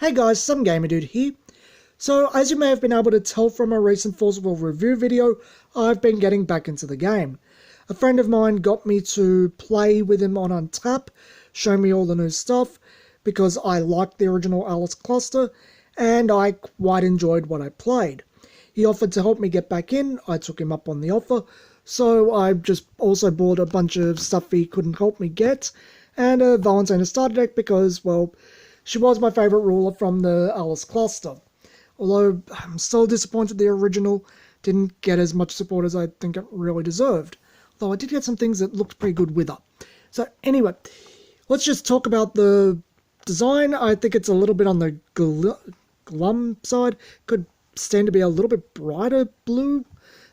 Hey guys, some gamer dude here. So, as you may have been able to tell from my recent Forceful review video, I've been getting back into the game. A friend of mine got me to play with him on Untap, show me all the new stuff, because I liked the original Alice cluster, and I quite enjoyed what I played. He offered to help me get back in, I took him up on the offer, so I just also bought a bunch of stuff he couldn't help me get, and a Valentina starter deck because, well, she was my favourite ruler from the Alice cluster. Although I'm still disappointed the original didn't get as much support as I think it really deserved. Though I did get some things that looked pretty good with her. So anyway, let's just talk about the design. I think it's a little bit on the glum side. Could stand to be a little bit brighter blue.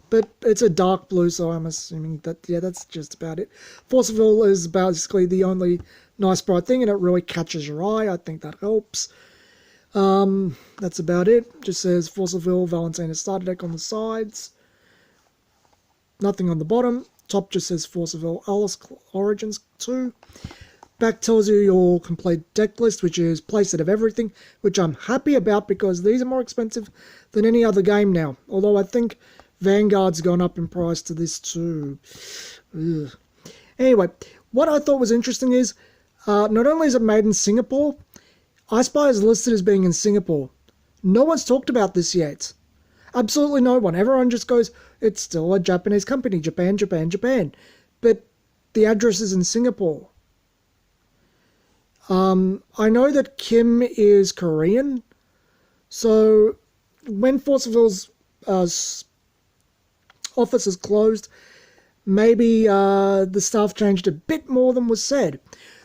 But it's a dark blue, so I'm assuming that, yeah, that's just about it. Forceful is basically the only nice bright thing, and it really catches your eye. I think that helps. That's about it. Just says Forceful Valentina starter deck on the sides. Nothing on the bottom. Top just says Forceful Alice Origins 2. Back tells you your complete deck list, which is playset of everything, which I'm happy about because these are more expensive than any other game now. Although I think Vanguard's gone up in price to this too. Ugh. Anyway, what I thought was interesting is, not only is it made in Singapore, I Spy is listed as being in Singapore. No one's talked about this yet. Absolutely no one. Everyone just goes, it's still a Japanese company. Japan, Japan, Japan. But the address is in Singapore. I know that Kim is Korean. So when Forceful's office is closed, maybe the staff changed a bit more than was said.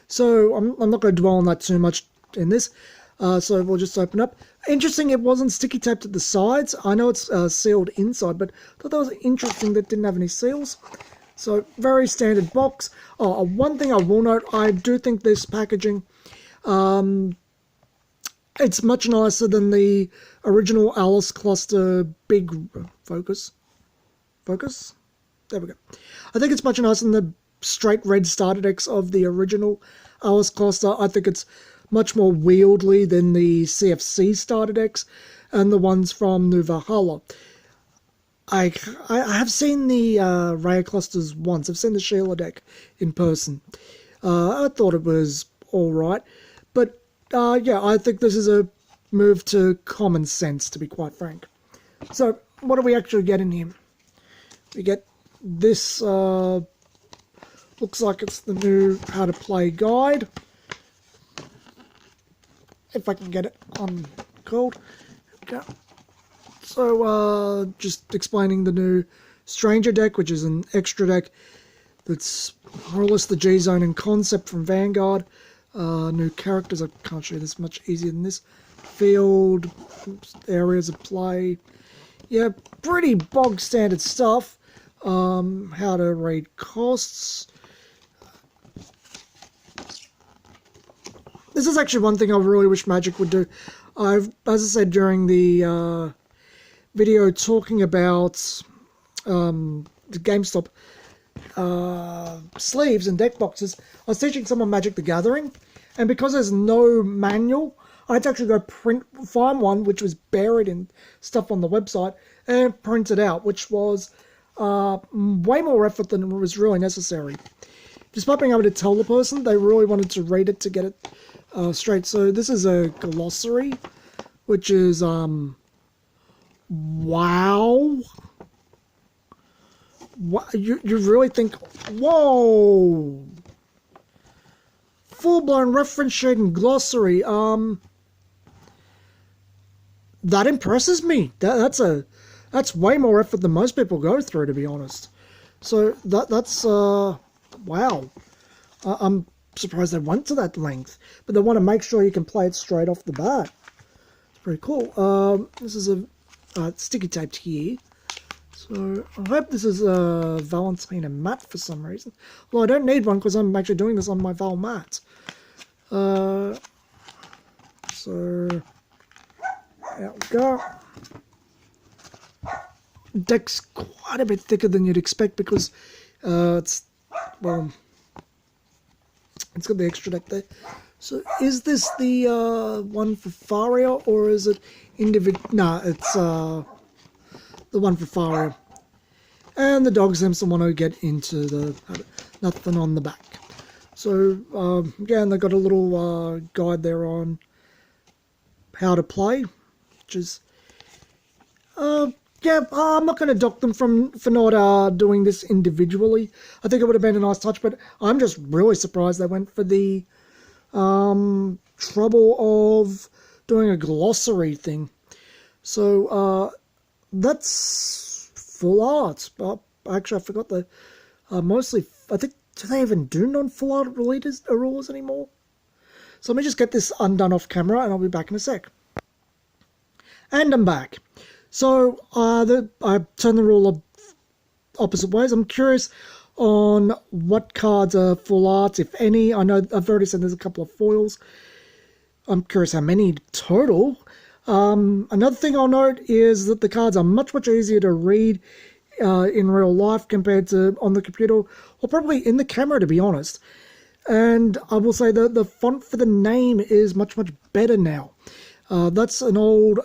So I'm not going to dwell on that too much in this. So we'll just open up. Interesting, it wasn't sticky taped at the sides. I know it's sealed inside, but I thought that was interesting that it didn't have any seals. So very standard box. Oh, one thing I will note, I do think this packaging, it's much nicer than the original Alice cluster big focus. There we go. I think it's much nicer than the straight red starter decks of the original Alice cluster. I think it's much more wieldy than the CFC starter decks and the ones from New Valhalla. I have seen the Raya clusters once. I've seen the Sheila deck in person. I thought it was alright. But yeah, I think this is a move to common sense, to be quite frank. So, what do we actually get in here? We get this, looks like it's the new How to Play guide. If I can get it uncurled. Okay. So, just explaining the new Stranger deck, which is an extra deck that's more or less the G-Zone in concept from Vanguard. New characters, I can't show you this much easier than this. Field, areas of play. Yeah, pretty bog standard stuff. How to read costs. This is actually one thing I really wish Magic would do. As I said during the video talking about the GameStop sleeves and deck boxes, I was teaching someone Magic the Gathering, and because there's no manual, I had to actually go find one which was buried in stuff on the website and print it out, which was way more effort than was really necessary. Despite being able to tell the person, they really wanted to read it to get it straight. So this is a glossary, which is wow. You really think, whoa, full-blown reference sheet and glossary. That impresses me. That's way more effort than most people go through, to be honest. So that's wow. I'm surprised they went to that length, but they want to make sure you can play it straight off the bat. It's pretty cool. This is a sticky taped here. So I hope this is a Valentina matte for some reason. Well, I don't need one because I'm actually doing this on my Val matte. So there we go. Deck's quite a bit thicker than you'd expect because it's got the extra deck there. So is this the one for Faria, or is it individual? Nah, it's the one for Faria. And the dog seems to want to get into the nothing on the back. So again, they got a little guide there on how to play, which is yeah, I'm not going to dock them for not doing this individually. I think it would have been a nice touch, but I'm just really surprised they went for the trouble of doing a glossary thing. So that's full art. But actually, I forgot the mostly. I think, do they even do non-full art rules anymore? So let me just get this undone off camera, and I'll be back in a sec. And I'm back. So I turned the rule opposite ways. I'm curious on what cards are full art, if any. I know I've already said there's a couple of foils. I'm curious how many total. Another thing I'll note is that the cards are much easier to read in real life compared to on the computer, or probably in the camera, to be honest. And I will say that the font for the name is much better now. That's an old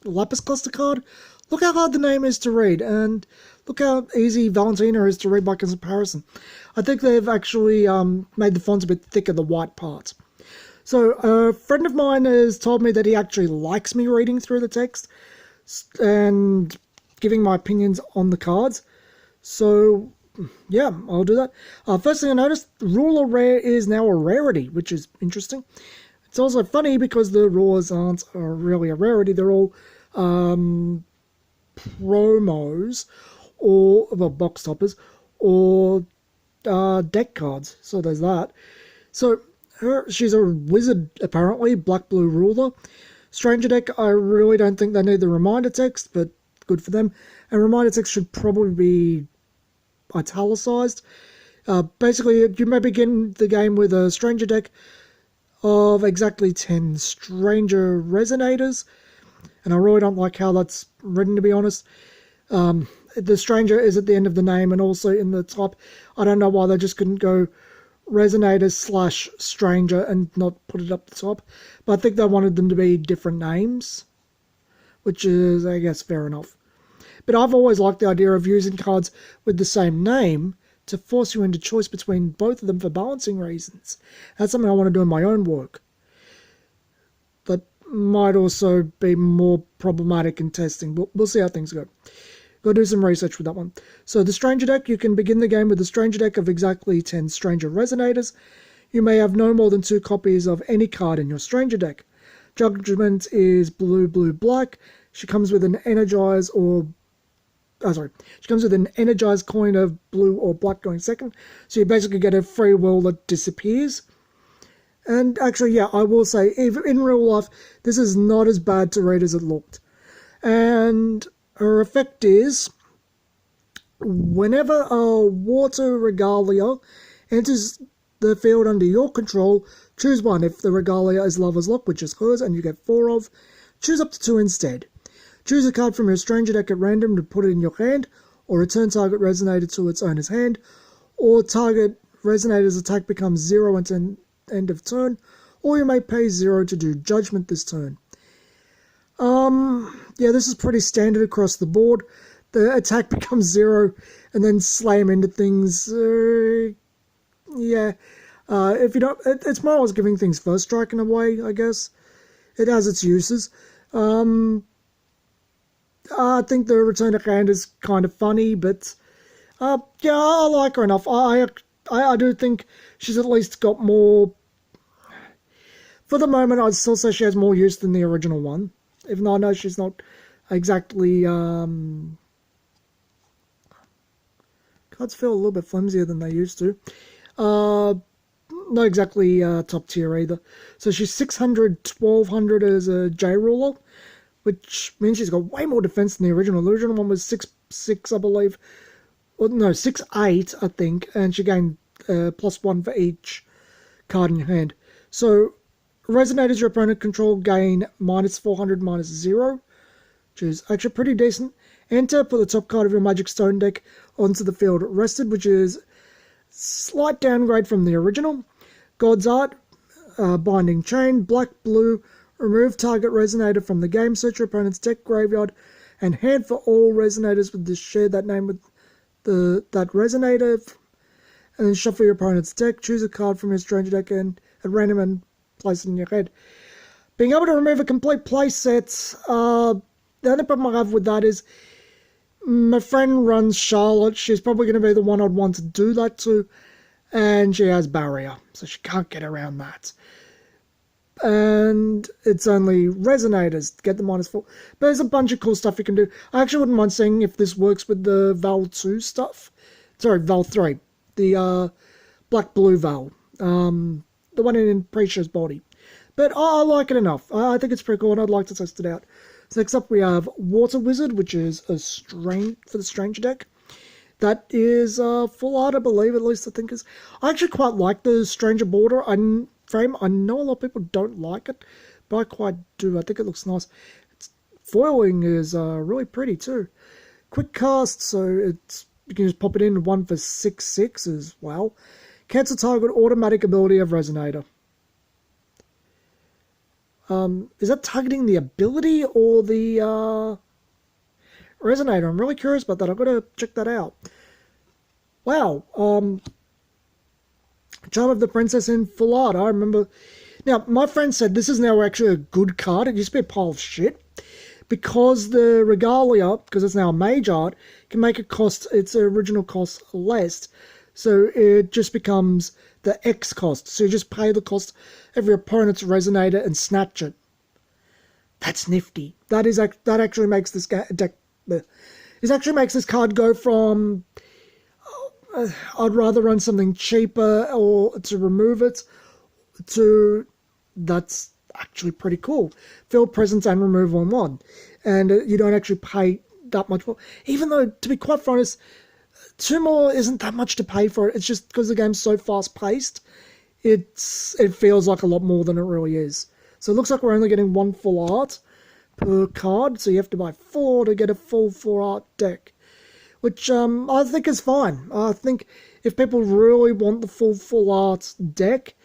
lapis cluster card. Look how hard the name is to read, and look how easy Valentina is to read by comparison. I think they've actually made the fonts a bit thicker, the white parts. So a friend of mine has told me that he actually likes me reading through the text and giving my opinions on the cards. So yeah, I'll do that. First thing I noticed, ruler rare is now a rarity, which is interesting. It's also funny because the rulers aren't really a rarity. They're all promos, or well, box toppers, or deck cards. So there's that. So she's a wizard, apparently, black-blue ruler. Stranger deck, I really don't think they need the reminder text, but good for them. And reminder text should probably be italicized. Basically, you may begin the game with a stranger deck of exactly 10 stranger resonators, and I really don't like how that's written, to be honest. The stranger is at the end of the name and also in the top. I don't know why they just couldn't go resonators / stranger and not put it up the top, but I think they wanted them to be different names, which is, I guess, fair enough. But I've always liked the idea of using cards with the same name to force you into choice between both of them for balancing reasons. That's something I want to do in my own work. That might also be more problematic in testing, but we'll see how things go. Go do some research with that one. So the Stranger deck, you can begin the game with the Stranger deck of exactly 10 Stranger Resonators. You may have no more than 2 copies of any card in your Stranger deck. Judgment is blue, black. She comes with an energize or she comes with an energized coin of blue or black going second. So you basically get a free will that disappears. And actually, yeah, I will say, in real life, this is not as bad to read as it looked. And her effect is, whenever a water Regalia enters the field under your control, choose one. If the Regalia is Lover's Lock, which is hers, and you get 4 of, choose up to 2 instead. Choose a card from your Stranger deck at random to put it in your hand, or return target Resonator to its owner's hand, or target Resonator's attack becomes 0 until end of turn, or you may pay 0 to do Judgment this turn. Yeah, this is pretty standard across the board. The attack becomes 0, and then slam into things. Yeah, if you don't, it's more or less giving things first strike in a way, I guess. It has its uses. I think the return to hand is kind of funny, but yeah, I like her enough. I do think she's at least got more. For the moment, I'd still say she has more use than the original one, even though I know she's not exactly. Cards feel a little bit flimsier than they used to. Not exactly top tier either. So she's 600, 1200 as a J ruler, which means she's got way more defense than the original. The original one was 6'6", I believe. Well, no, 6'8", I think, and she gained +1 for each card in your hand. So Resonators your opponent control gain -400, -0, which is actually pretty decent. Enter, put the top card of your Magic Stone deck onto the field rested, which is slight downgrade from the original. God's Art, Binding Chain, black, blue, remove target resonator from the game, search your opponent's deck, graveyard, and hand for all resonators with this share that name with that resonator, and then shuffle your opponent's deck, choose a card from your stranger deck and at random and place it in your head. Being able to remove a complete play set, the only problem I have with that is my friend runs Charlotte. She's probably going to be the one I'd want to do that to, and she has barrier, so she can't get around that. And it's only resonators to get the -4. But there's a bunch of cool stuff you can do. I actually wouldn't mind seeing if this works with the Val 2 stuff. Sorry, Val 3. The black-blue Val. The one in Precious body. But I like it enough. I think it's pretty cool and I'd like to test it out. So next up we have Water Wizard, which is a for the Stranger deck. That is full art, I believe, at least I think is. I actually quite like the Stranger border frame. I know a lot of people don't like it, but I quite do. I think it looks nice. Its foiling is really pretty too. Quick cast, so you can just pop it in 1 for 6/6 as well. Cancel target automatic ability of Resonator. Is that targeting the ability or the Resonator? I'm really curious about that. I've got to check that out. Wow. Charm of the Princess in full art. I remember. Now, my friend said this is now actually a good card. It used to be a pile of shit. Because the Regalia, because it's now a mage art, can make it cost its original cost less. So it just becomes the X cost. So you just pay the cost of your opponent's Resonator and snatch it. That's nifty. That actually makes this deck. This actually makes this card go from I'd rather run something cheaper or to remove it to that's actually pretty cool. Field presence and removal in one, and you don't actually pay that much more. Even though, to be quite honest, 2 more isn't that much to pay for it. It's just because the game's so fast paced, it feels like a lot more than it really is. So it looks like we're only getting 1 full art per card, so you have to buy 4 to get a full 4 art deck, which I think is fine. I think if people really want the full art deck,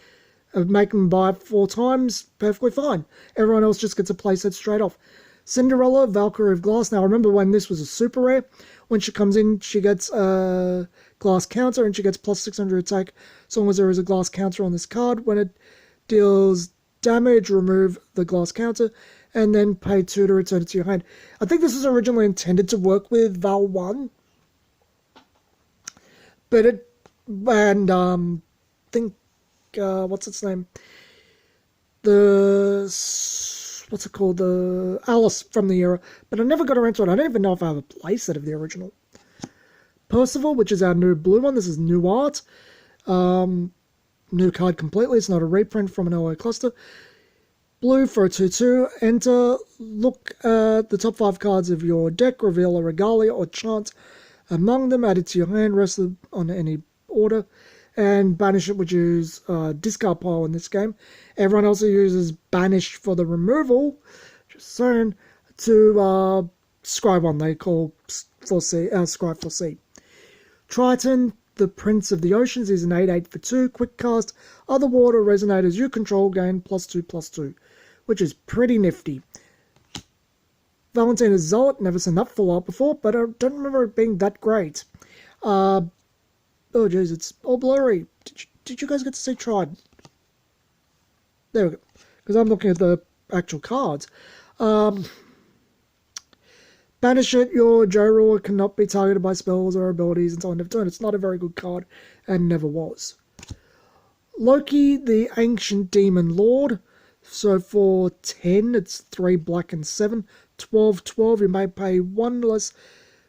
make them buy it 4 times, perfectly fine. Everyone else just gets a playset straight off. Cinderella, Valkyrie of Glass. Now, remember when this was a super rare? When she comes in, she gets a glass counter and she gets plus 600 attack as long as there is a glass counter on this card. When it deals damage, remove the glass counter and then pay 2 to return it to your hand. I think this was originally intended to work with Val 1. But what's its name? What's it called? The Alice from the era. But I never got around to it. I don't even know if I have a playset of the original. Percival, which is our new blue one. This is new art. New card completely. It's not a reprint from an LO cluster. Blue for a 2/2. Enter. Look at the top 5 cards of your deck. Reveal a Regalia or chant among them. Add it to your hand. Rest of them on any order. And banish it, which is discard pile in this game. Everyone else uses banish for the removal, just saying, to Scribe 1, they call Scribe for C. Triton, the Prince of the Oceans, is an 8/8 for 2. Quick cast. Other water resonators you control gain +2/+2, which is pretty nifty. Valentina Zealot, never seen that full art before, but I don't remember it being that great. Oh jeez, it's all blurry. Did you guys get to see Tried? There we go. Because I'm looking at the actual cards. Banish it. Your Joe Ruler cannot be targeted by spells or abilities until end of turn. It's not a very good card and never was. Loki, the Ancient Demon Lord. So for 10, it's 3 black and 7. 12/12, you may pay 1 less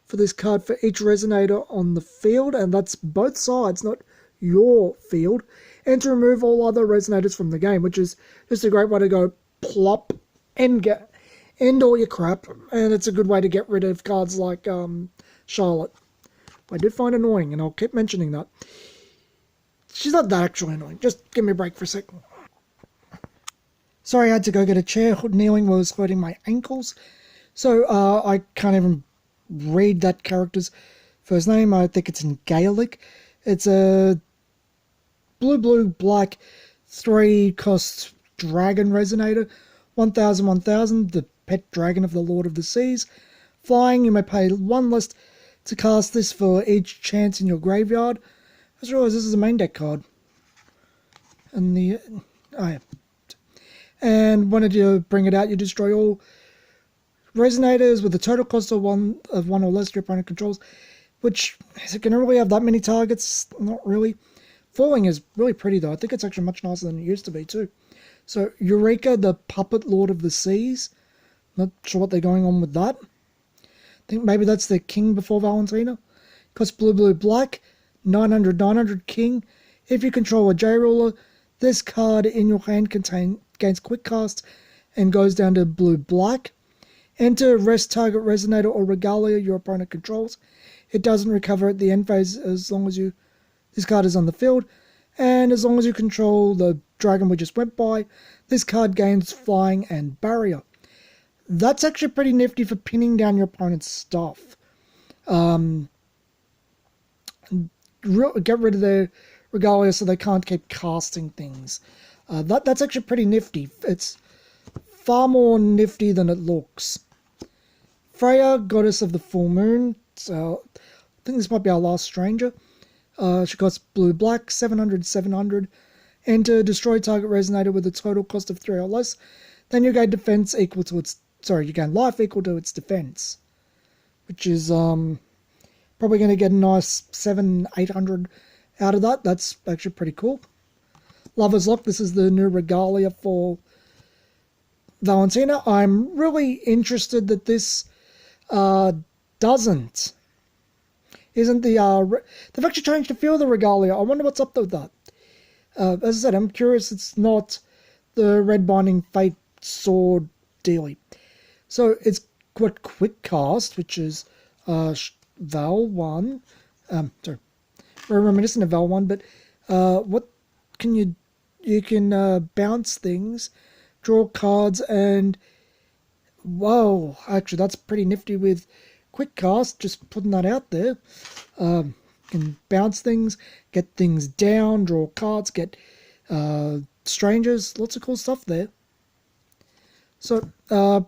for this card for each resonator on the field, and that's both sides, not your field, and to remove all other resonators from the game, which is just a great way to go plop and end all your crap, and it's a good way to get rid of cards like Charlotte. I did find annoying, and I'll keep mentioning that. She's not that actually annoying. Just give me a break for a second. Sorry, I had to go get a chair. Kneeling was hurting my ankles, so I can't even read that character's first name. I think it's in Gaelic. It's a blue, black 3 cost Dragon Resonator. 1000, 1000, the pet dragon of the Lord of the Seas. Flying, you may pay 1 less to cast this for each chance in your graveyard. I just realised this is a main deck card. And the... oh yeah. And when you bring it out, you destroy all Resonators with a total cost of one or less your opponent controls. Which, is it going to really have that many targets? Not really. Falling is really pretty though. I think it's actually much nicer than it used to be too. So, Eureka, the Puppet Lord of the Seas. Not sure what they're going on with that. I think maybe that's the King before Valentina. Costs blue, blue, black. 900, 900 King. If you control a J-Ruler, this card in your hand gains quick cast and goes down to blue, black. Enter rest target Resonator or Regalia your opponent controls. It doesn't recover at the end phase as long as this card is on the field. And as long as you control the dragon we just went by, this card gains flying and barrier. That's actually pretty nifty for pinning down your opponent's stuff. Get rid of their Regalia so they can't keep casting things. That's actually pretty nifty. It's far more nifty than it looks. Freya, Goddess of the Full Moon. So I think this might be our last stranger. She costs blue, black, 700, 700. Enter, destroy target Resonator with a total cost of 3 or less. Then you gain defense equal to its... Sorry, you gain life equal to its defense. Which is probably going to get a nice 700, 800 out of that. That's actually pretty cool. Lover's Lock, this is the new Regalia for Valentina. I'm really interested that this isn't the... they've actually changed the feel of the Regalia. I wonder what's up with that. As I said, I'm curious it's not the Red Binding Fate sword dealy. So it's got quick cast, which is Val 1. Sorry, we're reminiscent of Val 1, but what can you can bounce things, draw cards, and whoa, actually that's pretty nifty with quick cast, just putting that out there. Can bounce things, get things down, draw cards, get strangers, lots of cool stuff there. So,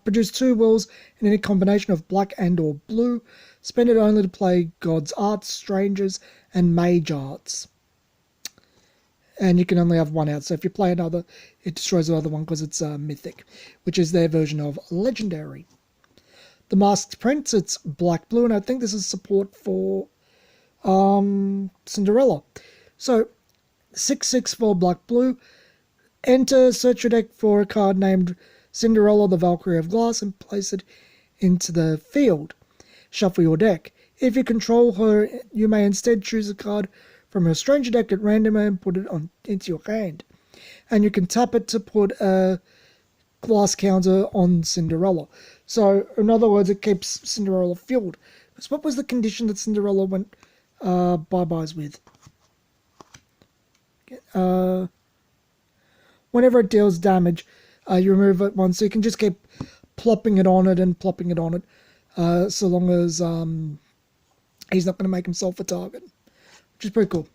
produce 2 wills in any combination of black and or blue. Spend it only to play God's Arts, Strangers, and Mage Arts. And you can only have 1 out, so if you play another, it destroys the other one because it's Mythic, which is their version of Legendary. The Masked Prince, it's black-blue, and I think this is support for Cinderella. So, 6/6 for black-blue. Enter, search your deck for a card named Cinderella, the Valkyrie of Glass, and place it into the field. Shuffle your deck. If you control her, you may instead choose a card from her stranger deck at random and put it into your hand. And you can tap it to put a glass counter on Cinderella. So, in other words, it keeps Cinderella filled. Because what was the condition that Cinderella went bye-byes with? Whenever it deals damage, you remove it once, so you can just keep plopping it on it and plopping it on it, so long as he's not going to make himself a target, which is pretty cool.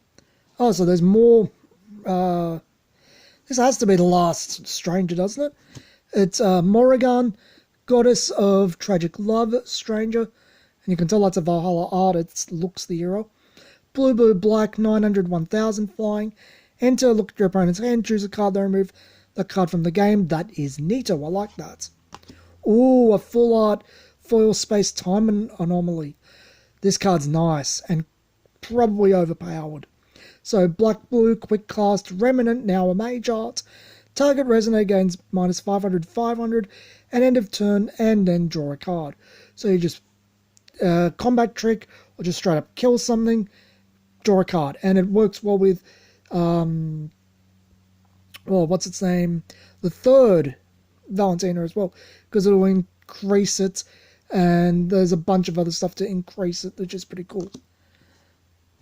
Oh, so there's more. This has to be the last stranger, doesn't it? It's Morrigan, Goddess of Tragic Love, Stranger, and you can tell that's a Valhalla art. It looks the hero. Blue, blue, black, 900, 1000 flying. Enter, look at your opponent's hand, choose a card, then remove the card from the game. That is neato. I like that. Ooh, a full art foil space time anomaly. This card's nice and probably overpowered. So black, blue, quick cast, remnant, now a mage art. Target Resonator gains minus 500, 500, and end of turn, and then draw a card. So you just combat trick or just straight up kill something, draw a card, and it works well with what's its name? The third Valentina as well, because it'll increase it, and there's a bunch of other stuff to increase it, which is pretty cool.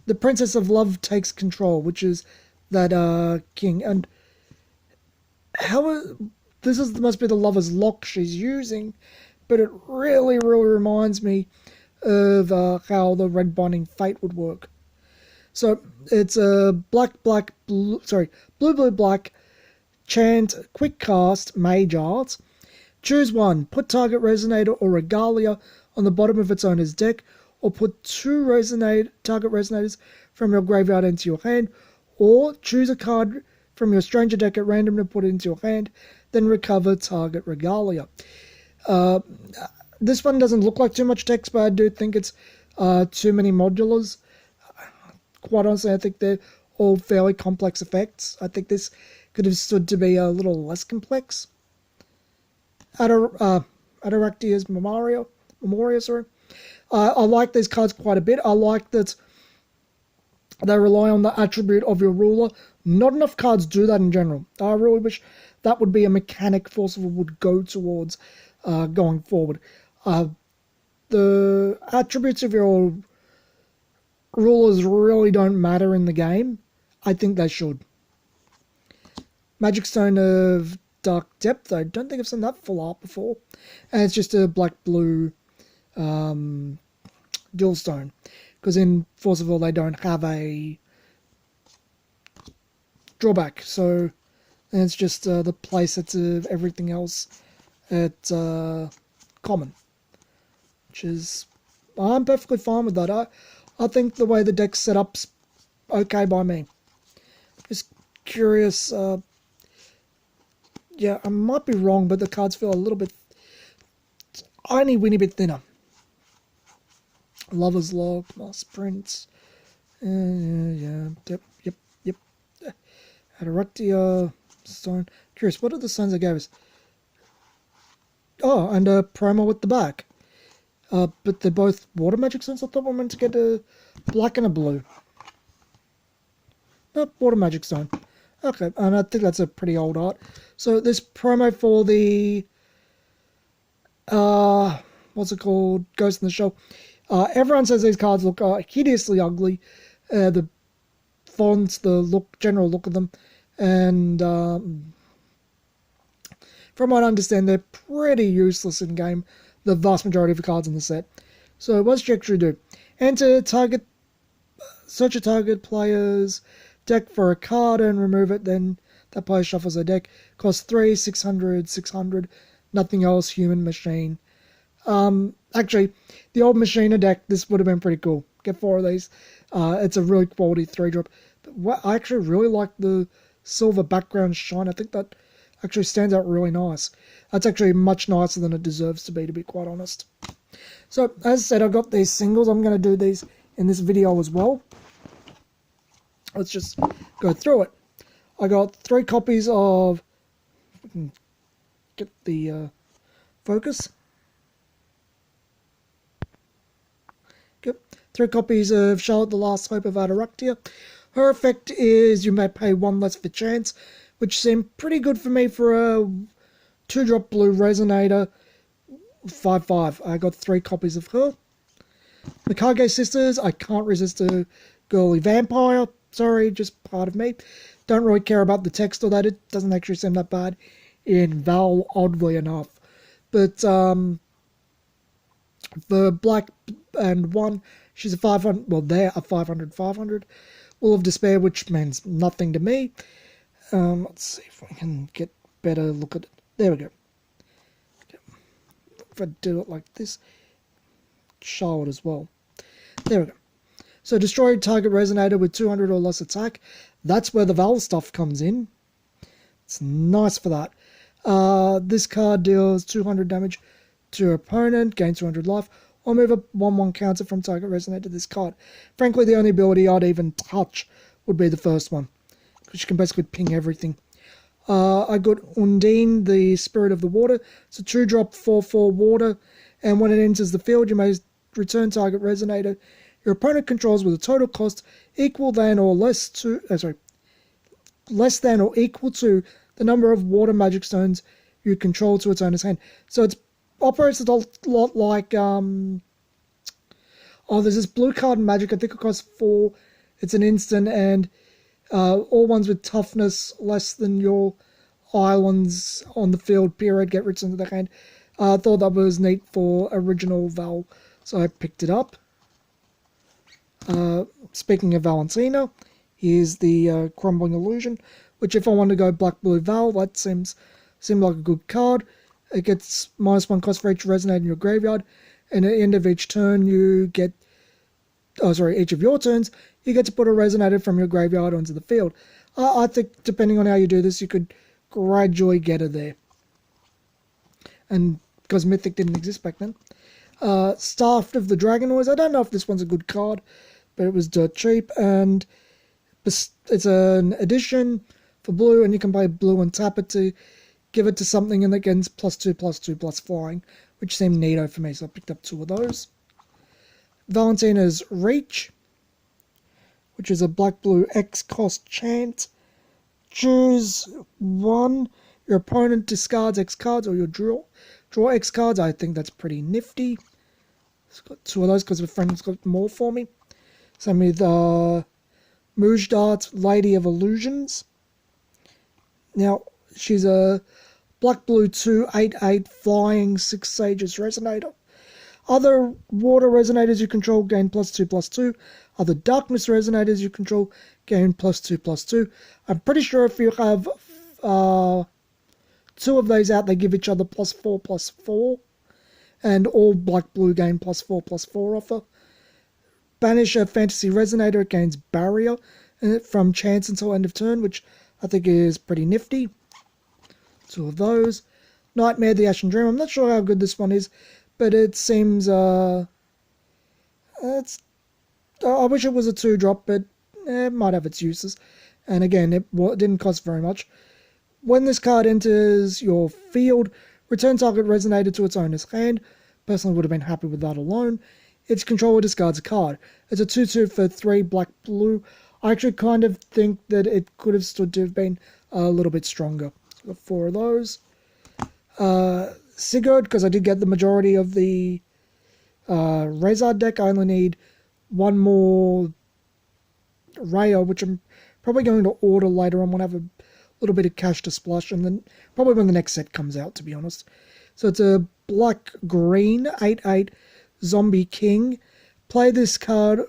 The Princess of Love takes control, which is that king, and this must be the Lover's Lock she's using, but it really, really reminds me of how the Red Binding Fate would work. So it's a blue, blue, black, Chant Quick Cast Mage Art. Choose one. Put target Resonator or Regalia on the bottom of its owner's deck, or put two target Resonators from your graveyard into your hand, or choose a card from your stranger deck at random to put it into your hand, then recover target Regalia. This one doesn't look like too much text, but I do think it's too many modulars. Quite honestly, I think they're all fairly complex effects. I think this could have stood to be a little less complex. Adaractia's Memoria, sorry. I like these cards quite a bit. I like that they rely on the attribute of your ruler. Not enough cards do that in general. I really wish that would be a mechanic Forcible would go towards going forward. The attributes of your rulers really don't matter in the game. I think they should. Magic Stone of Dark Depth. I don't think I've seen that full art before. And it's just a black-blue dual stone. Because in Forcible they don't have a drawback. So it's just the playsets of everything else at common. Which is... I'm perfectly fine with that. I think the way the deck's set up's okay by me. Just curious... yeah, I might be wrong, but the cards feel a little bit... tiny weeny bit thinner. Lover's Log, Master Prince. Yep. Adaractia, Stone. Curious, what are the signs they gave us? Oh, and a promo at the back. But they're both water magic stones. I thought we were meant to get a black and a blue. Nope, water magic stone. Okay, and I think that's a pretty old art. So this promo for the what's it called? Ghost in the Shell. Everyone says these cards look hideously ugly. The fonts, the general look of them, and from what I understand, they're pretty useless in game. The vast majority of the cards in the set. So what's you actually do? Enter target, search a target player's deck for a card and remove it. Then that player shuffles their deck. Costs 3, 600, 600. Nothing else. Human, machine. Actually, the old Machina deck, this would have been pretty cool. Get 4 of these. It's a really quality 3-drop. But I actually really like the silver background shine. I think that actually stands out really nice. That's actually much nicer than it deserves to be quite honest. So, as I said, I got these singles. I'm going to do these in this video as well. Let's just go through it. I got 3 copies of... get the focus. Yep. 3 copies of Charlotte the Last Hope of Adaractia. Her effect is you may pay 1 less for chance, which seemed pretty good for me for a 2-drop blue Resonator 5/5. I got 3 copies of her. The Kage Sisters, I can't resist a girly vampire. Sorry, just part of me. Don't really care about the text or that. It doesn't actually seem that bad in Val, oddly enough. But the Black and 1, she's a 500, well, they're a 500. Will of Despair, which means nothing to me. Let's see if I can get better look at it. There we go. If I do it like this, show it as well. There we go. So destroy target Resonator with 200 or less attack. That's where the Val stuff comes in. It's nice for that. This card deals 200 damage to your opponent, gain 200 life, or move a 1/1 counter from target Resonator to this card. Frankly, the only ability I'd even touch would be the first one, because you can basically ping everything. I got Undine, the Spirit of the Water. It's a 2-drop 4/4 water, and when it enters the field, you may return target Resonator your opponent controls with a total cost equal than or less to, less than or equal to the number of water magic stones you control to its owner's hand. So it operates a lot like, there's this blue card magic, I think it costs 4. It's an instant, and all ones with toughness less than your islands on the field period get returned to their hand. I thought that was neat for original Val, so I picked it up. Speaking of Valentina, here's the Crumbling Illusion, which if I want to go Black Blue Val, that seemed like a good card. It gets -1 cost for each Resonate in your graveyard, and at the end of each turn you get, each of your turns, you get to put a Resonator from your graveyard onto the field. I think depending on how you do this, you could gradually get it there. And because Mythic didn't exist back then. Staff of the Dragon Noise. I don't know if this one's a good card, but it was dirt cheap. And it's an edition for blue, and you can play blue and tap it to give it to something, and it gets +2/+2 flying, which seemed neato for me, so I picked up 2 of those. Valentina's Reach, which is a black-blue X-cost chant. Choose 1. Your opponent discards X cards, or you draw X cards. I think that's pretty nifty. It's got 2 of those because a friend's got more for me. Same with Mujdat, Lady of Illusions. Now, she's a black-blue 2/8/8 flying 6 Sages Resonator. Other water resonators you control gain +2/+2. Other darkness resonators you control gain +2/+2. I'm pretty sure if you have 2 of those out, they give each other +4/+4. And all black-blue gain +4/+4 offer. Banish a fantasy resonator, it gains barrier from chance until end of turn, which I think is pretty nifty. 2 of those. Nightmare the Ashen Dream. I'm not sure how good this one is, but it seems I wish it was a 2-drop, but it might have its uses. And again, it didn't cost very much. When this card enters your field, return target resonator to its owner's hand. Personally would have been happy with that alone. Its controller discards a card. It's a 2/2 for 3 black-blue. I actually kind of think that it could have stood to have been a little bit stronger. So got 4 of those. Sigurd, because I did get the majority of the Rezard deck. I only need 1 more Raya, which I'm probably going to order later on when I have a little bit of cash to splash, and then probably when the next set comes out, to be honest. So it's a black-green 8/8 Zombie King. Play this card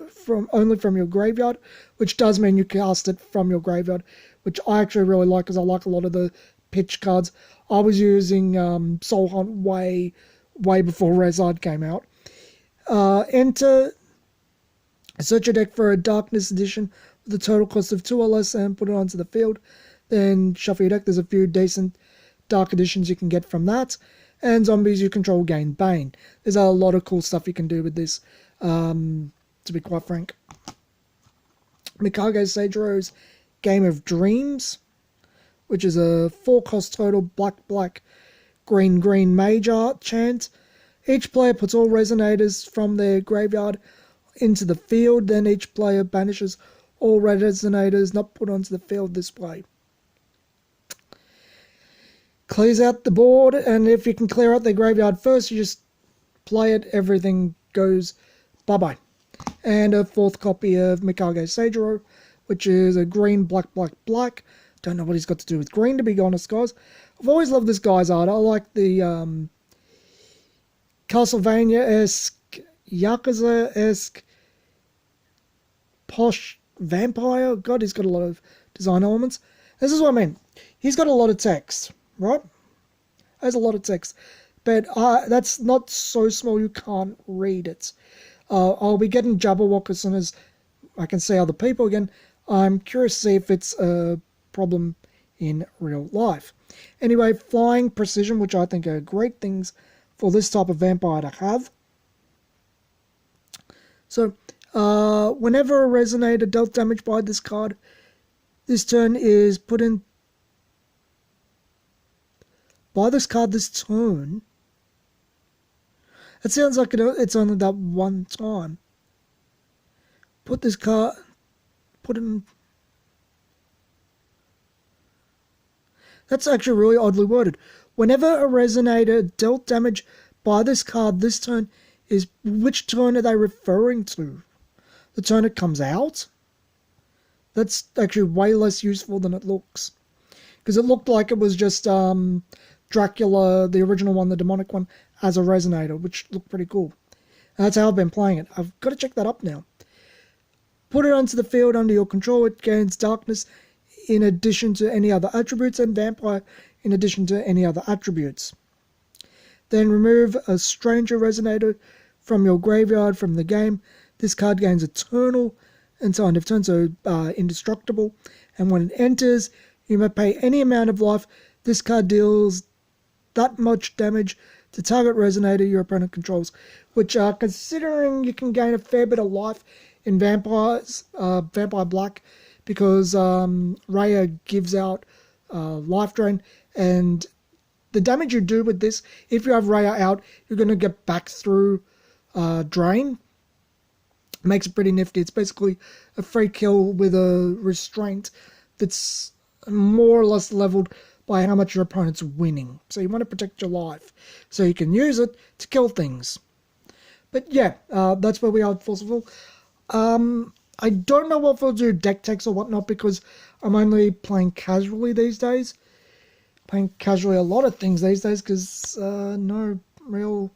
only from your graveyard, which does mean you cast it from your graveyard, which I actually really like because I like a lot of the pitch cards. I was using Soul Hunt way before Rezard came out. Enter, search your deck for a Darkness edition with a total cost of 2 or less and put it onto the field. Then shuffle your deck. There's a few decent Dark editions you can get from that. And zombies you control gain Bane. There's a lot of cool stuff you can do with this, to be quite frank. Mikage Seijiro's Game of Dreams, which is a 4-cost total black, green mage art chant. Each player puts all resonators from their graveyard into the field. Then each player banishes all resonators not put onto the field this way. Clears out the board, and if you can clear out their graveyard first, you just play it, everything goes bye-bye. And a 4th copy of Mikage Seijiro, which is a green, black. Don't know what he's got to do with green, to be honest, guys. I've always loved this guy's art. I like the Castlevania-esque, Yakuza-esque, posh vampire. God, he's got a lot of design elements. This is what I mean. He's got a lot of text, right? There's a lot of text. But that's not so small you can't read it. I'll be getting Jabberwock as soon as I can see other people again. I'm curious to see if it's a problem in real life. Anyway, flying, precision, which I think are great things for this type of vampire to have. So, whenever a resonator dealt damage by this card, this turn is put in by this card this turn. It sounds like it's only that one time. Put this card, put in. That's actually really oddly worded. Whenever a resonator dealt damage by this card this turn, which turn are they referring to? The turn it comes out? That's actually way less useful than it looks. Because it looked like it was just Dracula, the original one, the demonic one, as a resonator, which looked pretty cool. And that's how I've been playing it. I've got to check that up now. Put it onto the field under your control. It gains darkness in addition to any other attributes, and Vampire in addition to any other attributes. Then remove a Stranger Resonator from your graveyard from the game. This card gains Eternal until end of turn, so indestructible. And when it enters, you may pay any amount of life. This card deals that much damage to target Resonator your opponent controls, which considering you can gain a fair bit of life in Vampires, Vampire Black, because Raya gives out life drain, and the damage you do with this, if you have Raya out, you're going to get back through drain. Makes it pretty nifty. It's basically a free kill with a restraint that's more or less leveled by how much your opponent's winning. So you want to protect your life, so you can use it to kill things. But yeah, that's where we are with Force of Will. I don't know what we'll do deck techs or whatnot, because I'm only playing casually these days. Playing casually a lot of things these days, because no real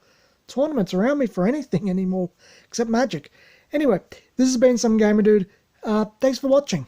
tournaments around me for anything anymore, except Magic. Anyway, this has been Some Gamer Dude. Thanks for watching.